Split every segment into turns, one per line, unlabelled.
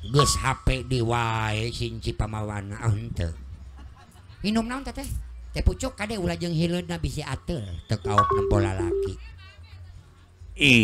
geus HP di wae cinci pamawana henteu. Minum naon teh? Teh pucuk kade ulah jeung hileudna bisi ateul teu kaok nempo lalaki.
I.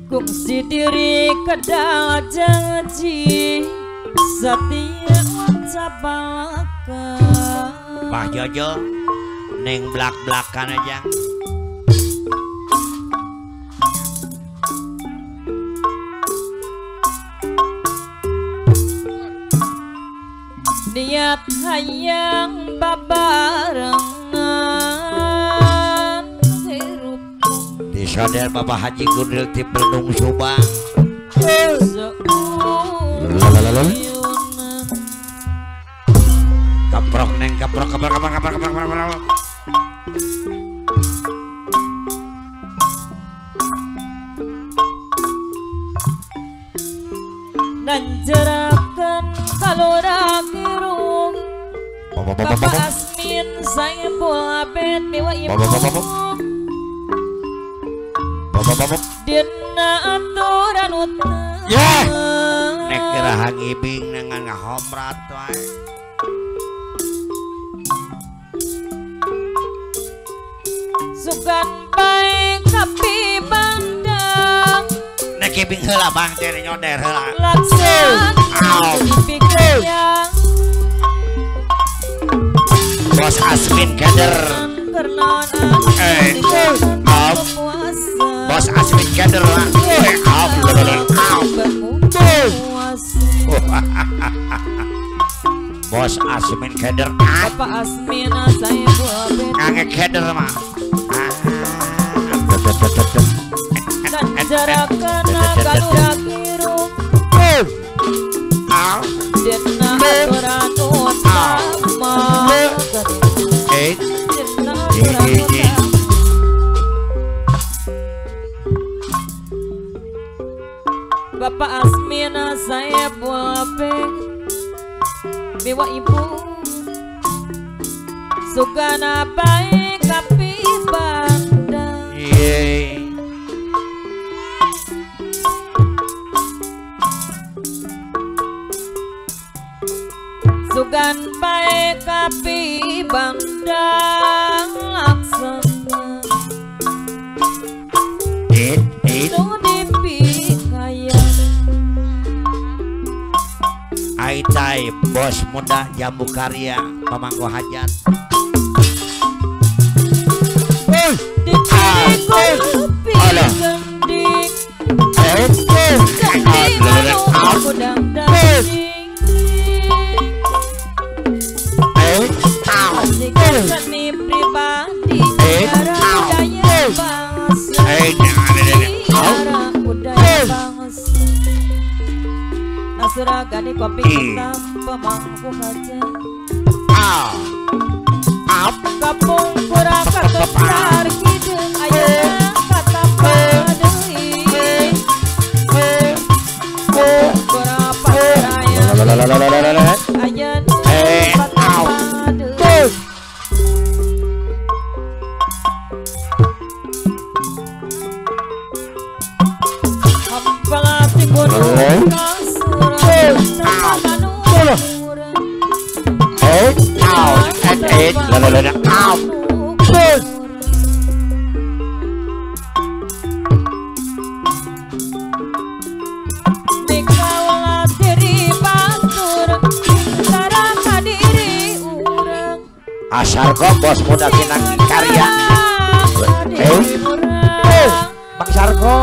Kungsi diri kedal janji setia ucapakan.
Pak Jojo neng belak-belakan aja.
Niat hayang babarengan hirup
Disadar Bapak Haji Gundil ti Pelung Subang. Kaprok neng kaprok.
Nanjarakan kalora kirung Bapak Asmin saya bola bet dewa ibu Dina aturan utang
Nek kira hangibing dengan ngahomrat wae.
Sugan baik kapi bandang
Nek kibing heula bang teh nyonder heula.
Laksan dipikir yang
Bos Asmin kader. Bos Asmin kader lah. Bos Asmin kader.
Bapak Asmin saya buat
Ngange kader mah.
dan jarak kena kalura kirung Dina aturan utama Dina aturan utama Bapak Asmina saya buape Bewa ibu Sugana baik kapi bandang Sugan baik kapi bandang laksana
Aitai bos muda Jambu Karya pamangku hajat.
Seni pribadi budaya bangsa Nasuragani kopi hitam pemangku kaca Kapung kurang ketar kidung ayah kata padui kurang pacaraya ayah kata padui Hampalati gunung Nikaulah diri batur Sarang
Asar kok bos muda Kinang Karya. Bang Sarko.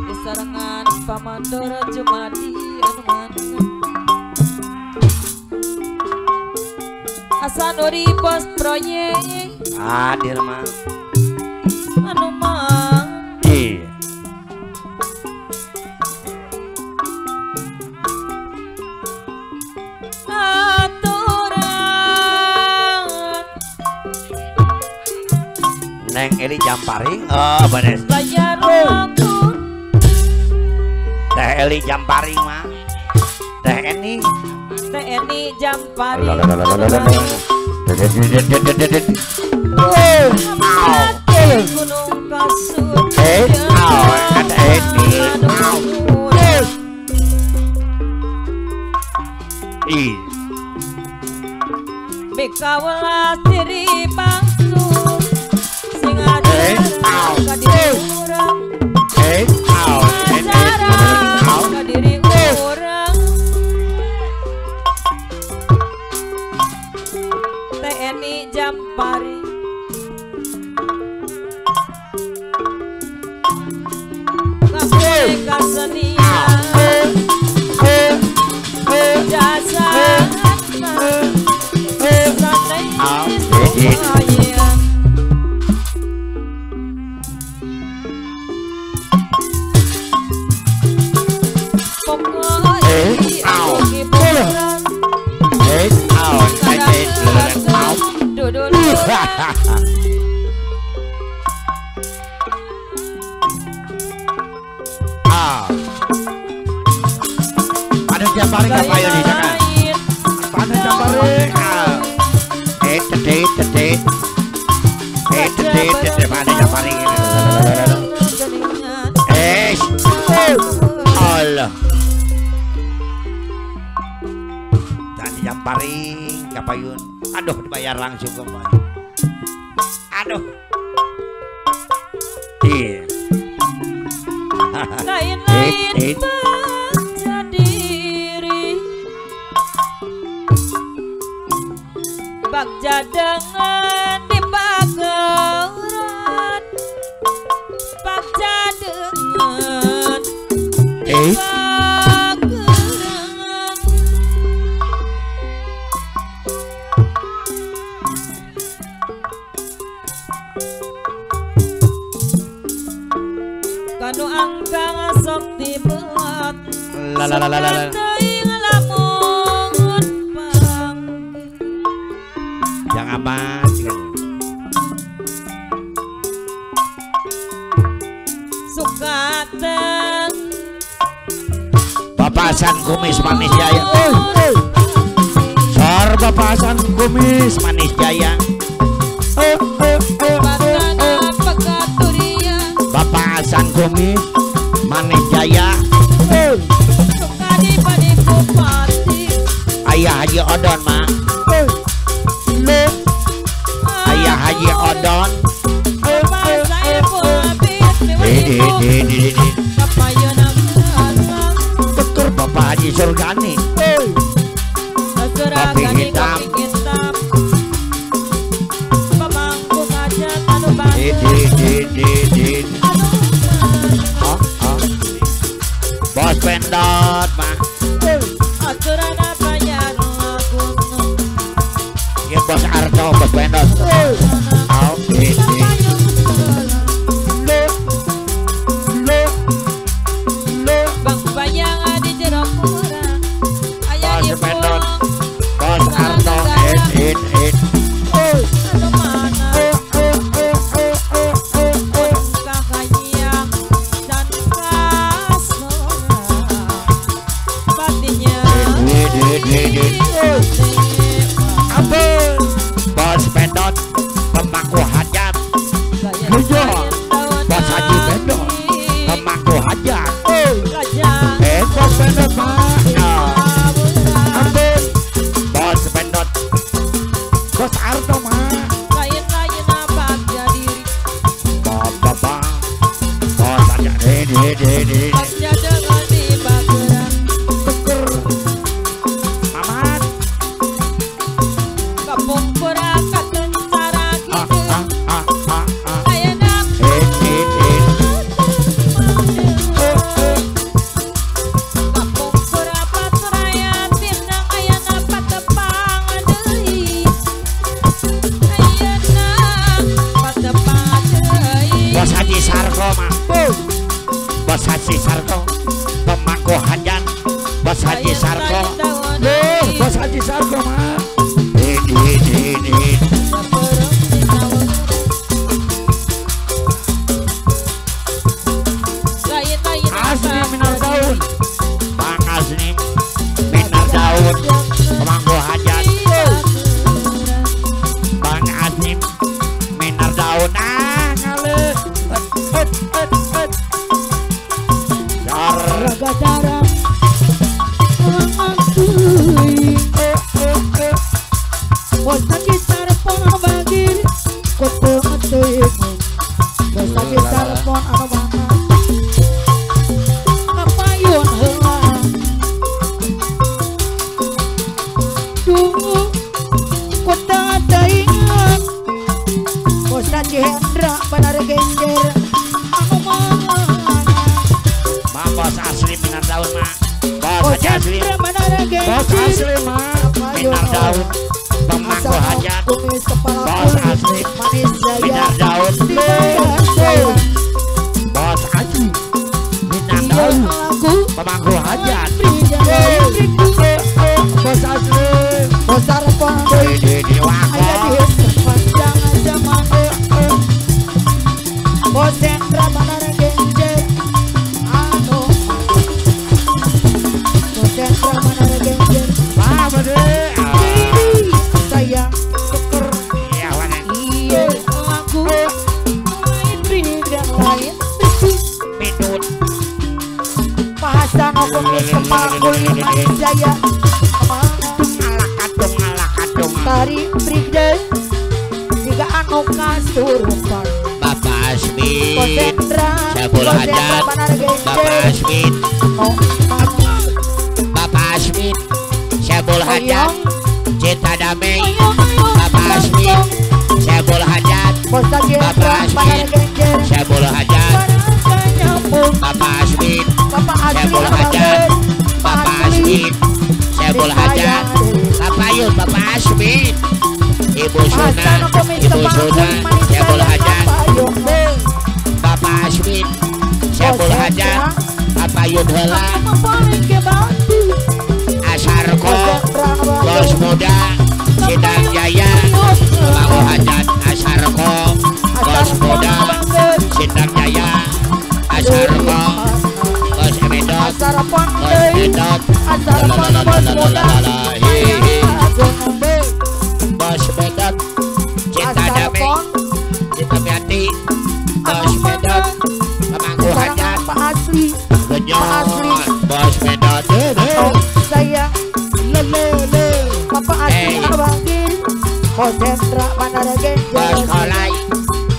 Disarangan Pamandoro Jumadi Asanuri bos proyek
Hadir mah.
anu mah
Iya.
aturan
Neng Eli Jamparing. Oh bener.
bayar waktu
Teh Eli Jamparing mah. Teh Eni.
TNI Jampari Gunung Kasut
Ada Eni. Ih.
Bikawelas diri bangsu sing ajarang ka diri urang ajarang ka diri urang TNI Jampari ngakui kasenian jasa
Ada Jamparing apa ya di sana? Ada Jamparing. Ada Jamparing. Allah. Tadi Jamparing kapayun. Aduh dibayar langsung kok. Aduh. Iya.
Lain-lain diri bagja dengan dibakaran bagja dengan dibakaran kanu angkang sok dibelat
Lalalala.
teuing lamun panggil
Jangan amat.
sukateng
Bapak Hasan Kumis Manis Jaya. Sor Bapak Hasan Kumis Manis Jaya.
patana pekaturian
Bapak Hasan Kumis Manis Jaya.
sukadi pada bupati
Ayah Haji Odon mah. Ayah Haji Odon.
masa ibu habis
Di.
kapayunang alang
Betul Bapak Haji Surgani.
asuragani
hitam.
kopi hitam pamangku aja anu
Di. Oh. Bos Pendot mah.
aturana bayar lagu
Ya Bos Arto Bos Pendot. Oh, di.
Bang bayang adi jerok kurang ayah
Bos
di
Pendot.
pulang
Bos Arto. It.
anu mana kakaknya dan kasora patinya
Di. Bos Pendot. Pemangku hajat. Bos Haji Pendot. Pemangku Sarko mah. Bos Haji Sarko pemangku hajat. Bos Haji Sarko.
Bos Haji Sarko mah.
Ini.
Asli minar daun.
Bang Asni Minar Daun pemangku hajat. Bang Asni Minar Daun.
Ngale.
Dar.
Raga darah Bos Haji Sarpon anu bagir Kote ngeteuing Bos Haji Sarpon anu banget Ngapayun heula Duh Kote teuingan Bos Haji Hendra benar genjer Anu banget
Bang Bos Asli Minar Daun mah. Bos
Bos
Haji Asli
Hendra benar genjer
Bos asli mah.
Minar Daun pemangku hajat.
Kumis kepala
Bos
kulit,
Asli
manis jaya
Minar Daun. Bos Haji Minar Daun pemangku hajat.
Bos asli.
Bos Sarpon
Di wako.
aya di sepanjang zaman Bos Hendra benar genjer anu Bos Hendra benar genjer
Apa deh?
sayang tuker
Iya wane.
iya lagu lain bidang lain
Midut.
bahasa kumis kepala kulit manis jaya
Ngalak kadung.
tari brigde jika anu kasurupan
Bapak Asmi.
Bos Hendra
Sabul hajat.
benar
Bapak
genjer
Asmi.
oh
Bapak Asmi. Sabul hajat. Cinta damai.
ayo
Bapak Asmi. Sabul hajat.
Bos Haji Hendra
Bapak Asmi.
benar genjer
Sabul hajat.
barangkali nyambung
Bapak Asmi.
Bapak Asli
Sabul hajat. Bapak Asmi. Sabul hajat. Kapayun Bapak Asmi. Ibu Suna. Ibu Suna. Sabul hajat. Bapak Asmi. Sabul hajat. Kapayun heula. Asarko. Bos muda. Sidang Jaya. Pemangku hajat. Asarko. Bos muda. Sidang Jaya. Asarko. Bos Medot. Bos Medot. Bos Medot. Cinta damai. Cinta Miati. Bos Medot. Pemangku hajat. Genyon. Bos Medot.
Saya lele Bapak Asli anu bagir Bos Hendra benar genjer
Bos Kolai.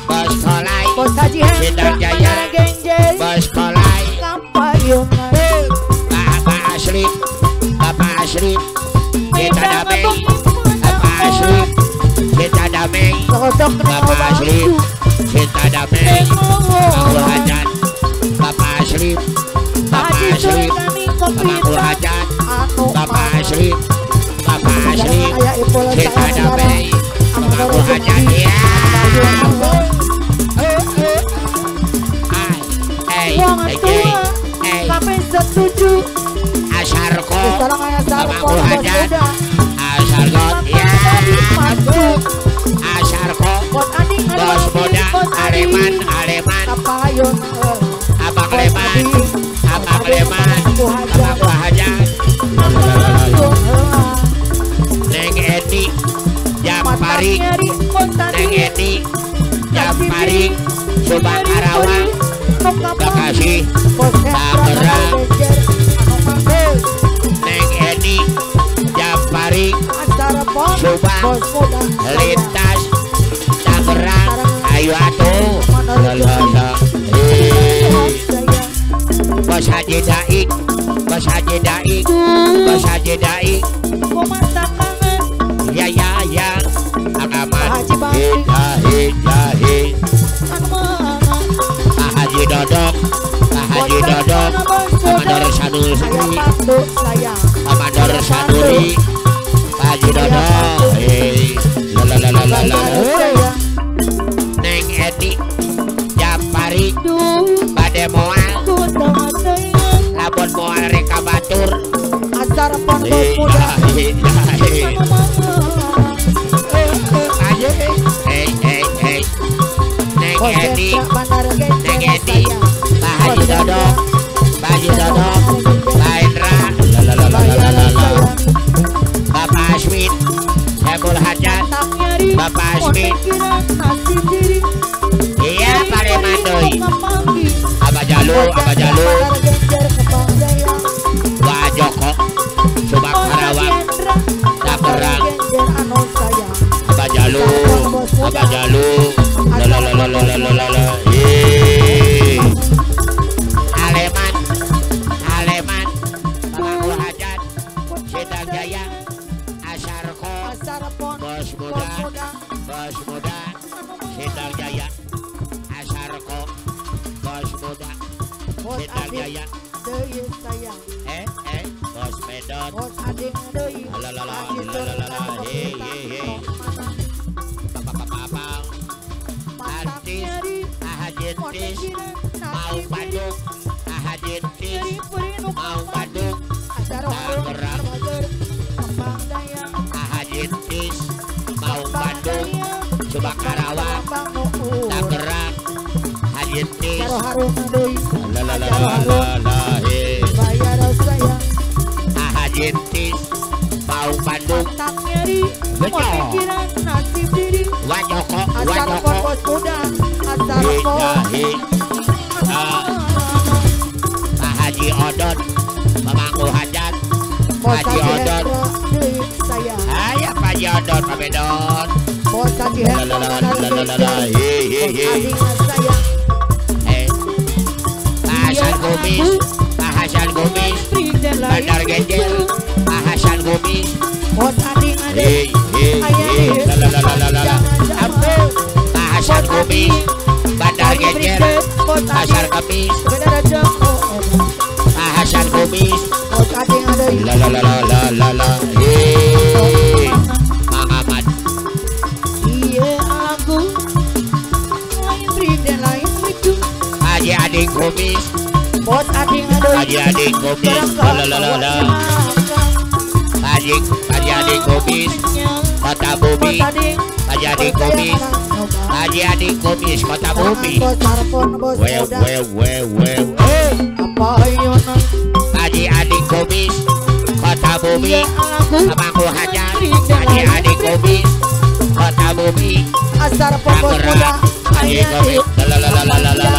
Bos Kolai.
Bos Haji Hendra
Sidang Jaya.
benar genjer
Bos Kolai.
kampayungan
Bapak Asli. Bapak Asli. Cinta damai. Bapak Asli. Cinta damai.
sosok
Bapak Asli. Cinta damai. Pemangku hajat. Bapak Asli. Bapak Asli. Pemangku hajat. Bapak Asli. Bapak Asli. Cinta damai. Pemangku hajat. Ya.
Kami setuju
Asarko.
Sekarang ayah
Pemangku
Sarpon
hajat. Asarko. Ya. Asarko. Bos muda. Aleman.
Kapayun
Abang Leman. Abang Leman. Pemangku hajat. Neng Edi. Jamparing. Neng Edi. Jamparing. Subang Karawang. Bekasi. Tangerang. Neng Edi. Jamparing. Subang. Lintas. Tangerang. Ayo atuh. Lalala. Bos Haji Daik. Bos Haji Daik. Bos Haji Daik. Ya Agaman. Hijah. Pak Haji Dodok. Pak Haji Dodok. Komandan Sanuri. Komandan Sanuri. Pak Haji Dodok. Lalalala. Neng Edi. Jampari. Neng
Bos
Edi,
Hendra Bandar
Neng
Genjer
Edi,
sayang.
Pak Haji Dodong, Pak Haji Dodong, Pak Indra,
Bayaran
lalalalalalala.
sayang.
Bapak Aswin, Saiful Hajat,
Tak nyari
Bapak Aswin,
pikiran nasib diri.
iya Pak Remandoi,
Ngepanggil.
Abah Jalu, Abah Jalu,
Bandar Genjer Kepang Jaya.
Pak Joko, Subak Karawang, Tangerang,
Genjer anu sayang.
Abah Jalu, Abah Jalu, lalalalalalala. Aleman, Aleman, Pamangku Hajat, Sidang Jaya, Asarko,
Sarapon.
Bos Muda, Bos Muda, Sidang Jaya, Asarko, Bos Muda,
Bos
Sidang
adik
Jaya,
deui sayang.
Bos Pedot,
Bos adik deui.
lalalala, Papa, Artis, Ahajintis, mau Bandung, Ahajintis, mau Bandung, Tangerang, Ahajintis, mau Bandung, Subak Karawang, Tangerang, Ahajintis, lalalala, Ahajintis, mau Bandung, Wajoko, Wajoko, Pak Haji Odon, Pamangku Hajat, Haji Odon, ayah Pak Haji Odon, Pak Bedon, lalalala, Pak Hasan Gomis, Pak Hasan Gomis, Bandar Genjer, Pak Hasan Gomis, lalalala, Pak Hasan Gomis, Bandar Genjer, Pasar Kamis, Pak Hasan Gomis, lalalala, Muhammad, Haji Adik Gomis, Haji Adik Gomis, lalalala, Haji Adik Gomis, Kota Bumi, Haji Adik Gomis, Haji Adik Gomis, Kota Bumi, Haji Adik Gomis, Kota Bumi, Pamangku Hajat, Haji Adik Gomis, Kota Bumi, Tangerang, Haji Gomis, lalalala,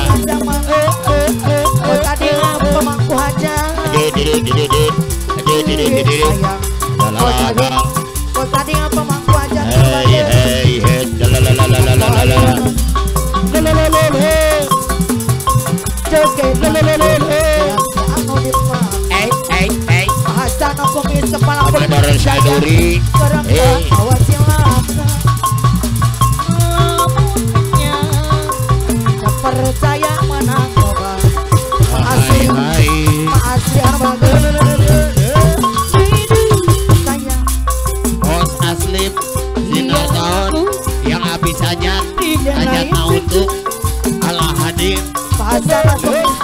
Komandan Saduri,
percaya menang
hai hai, Bos Aslim, Sinar Tahun, yang habis hajat mau untuk Allah hadir.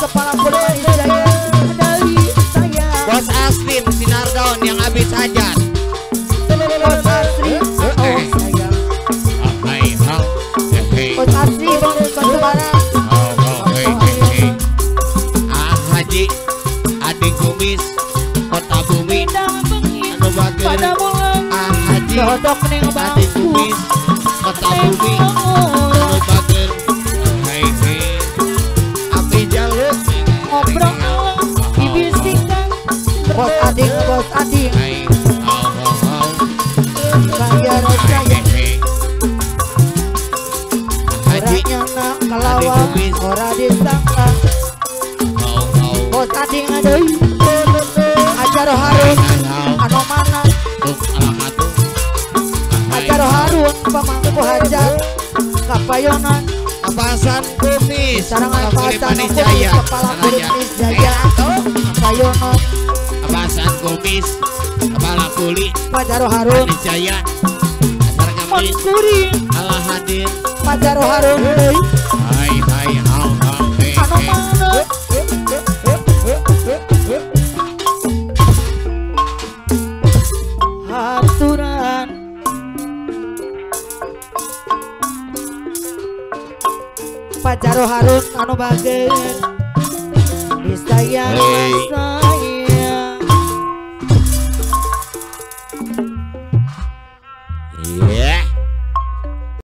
kepala polisi saya dari saya
Bos Aslim, Sinar Daun yang habis hajat.
Bos Asri saya
Hai hau, hei,
Bos Asri Bang Batubara
hau, hei. Haji Adik Kumis, Kota Bumi, anu bager.
pada mulang
Haji
dodok ning
Adik
bangku
Kumis, Kota Bumi, anu bager. Hei, Api jaluk,
ngobrol dibisikkan Bos adik
hai, hau,
kaya saya
hei. Haji
orangnya nak kelawang ora disangka
hau,
Bos adik deui acara harun anu mana
tuk alamatu.
acara harun pamangku hajat kapayonan
Apasan Kumis,
sarangan
Kulit
pasan
Manis Jaya,
kepala kulit jaya kapayonan
Apasan Kumis, Kepala Kulit
Pajaro harun
Manis Jaya, Asar Kamis,
Mansuri
Allah hadir.
Pajaro harun deui
Hai, hau, hei,
anu
hei.
mana haturan Pajaro Harun anu bageun disayang masa